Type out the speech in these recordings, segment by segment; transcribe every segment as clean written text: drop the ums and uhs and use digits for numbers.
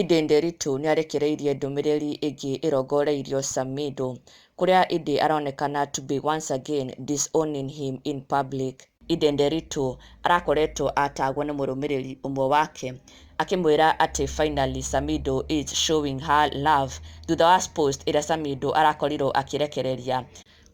Edday Nderitu nĩarekereirie ndũmĩrĩri ĩngĩ ĩrongoreirio Samidoh, kũrĩa Edday aronekana to be once again disowning him in public. Edday Nderitu arakoretwo atagwo nĩ mũrũmĩrĩri ũmwe wake akĩmwĩra atĩ finally Samidoh is showing her love thutha wa post ĩrĩa Samidoh arakorirwo akĩrekereria,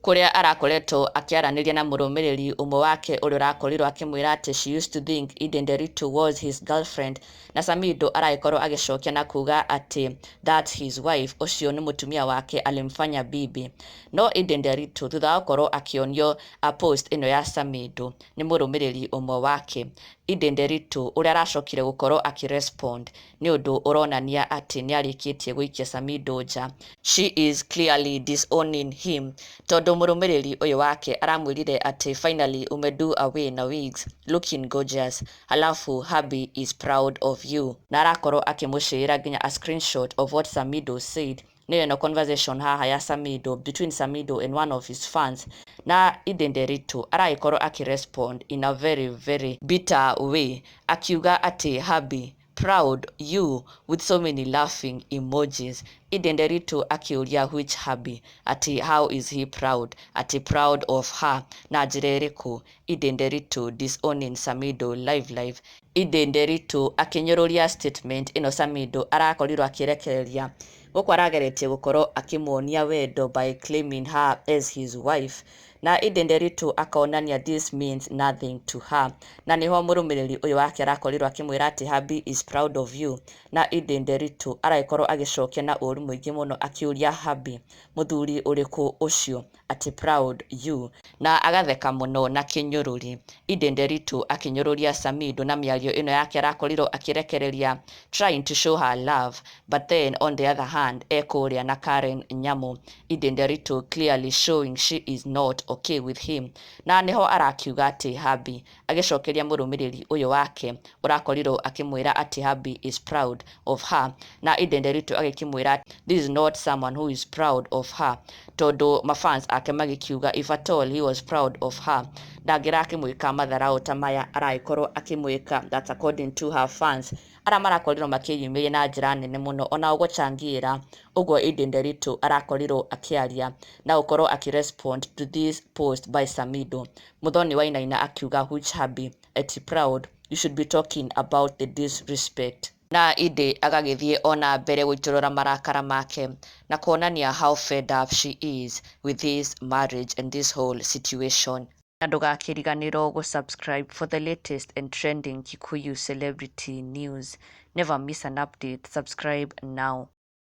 kũrĩa arakoretwo akĩaranĩria na mũrũmĩrĩri ũmwe wake ũrĩa ũrakorirwo akĩmwĩra atĩ she used to think Edday Nderitu was his girlfriend, na Samidoh aragĩkorwo agĩcokia na kuga atĩ that's his wife, ũcio nĩ mũtumia wake alimfanya bibi. No Edday Nderitu thutha wa gũkorwo akĩonio post ĩno ya Samidoh nĩ mũrũmĩrĩri ũmwe wake, Edday Nderitu ũrĩa aracokire gũkorwo akĩrespond nĩ ũndũ ũronania atĩ nĩarĩkĩtie gũikia Samidoh nja. She is clearly disowning him, tondũ mũrũmĩrĩri ũyũ wake aramwĩrire atĩ finally umedo away na wigs looking gorgeous, halafu hubby is proud of you, na arakorwo akĩmũshĩra nginya a screenshot of what Samidoh said. Nĩ ĩno conversation haha ya Samidoh between Samidoh and one of his fans, na Edday Nderitu aragĩkorwo akĩrespond in a very bitter way akiuga atĩ hubby proud you with so many laughing emojis. Edday Nderitu akiuria which hubby, ati how is he proud, ati proud of her na njĩra ĩrĩkũ. Edday Nderitu disowning Samidoh live. Edday Nderitu akinyũrũria statement ĩno Samidoh arakorirwo akĩrekereria gũkũ arageretie gũkorwo akĩmuonia wendo by claiming her as his wife, na Edday Nderitu akaonania this means nothing to her, na niho mũrũmĩrĩri ũyũ wake arakorirwo akĩmwĩra atĩ hubby is proud of you, na Edday Nderitu aragĩkorwo agĩcokia na ũru mũingĩ mũno akiuria hubby mũthuri ũrĩkũ ũcio, ati proud you, na agatheka mũno na kĩnyũrũri. Edday Nderitu akĩnyũrũria Samidoh na mĩario ĩno yake arakorirwo akĩrekereria trying to show her love, but then on the other hand ekũrĩa na Karen Nyamu. Edday Nderitu clearly showing she is not okay with him, na niho arakiuga atĩ hubby agĩcokeria mũrũmĩrĩri ũyũ wake ũrakorirwo akĩmwĩra atĩ hubby is proud of her, na Edday Nderitu agĩkĩmwĩra this is not someone who is proud of her, tondũ mafans ake magĩkiuga if at all he was proud of her ndangĩrakĩmwĩka matharaũ ta maya aragĩkorwo akĩmwĩka. That's according to her fans arĩa marakorirwo makĩyumĩria na njĩra nene mũno ona gũcangĩra ũguo Edday Nderitu arakorirwo akĩaria na gũkorwo akĩrespond to this post by Samidoh. Muthoni Wainaina akiuga which hubby, eti proud, you should be talking about the disrespect. Na Edday agagĩthiĩ ona mbere gũitũrũra marakara make na kuonania how fed up she is with this marriage and this whole situation. Na ndũgakĩriganĩrwo gũsubscribe for the latest and trending Kikuyu celebrity news. Never miss an update. Subscribe now.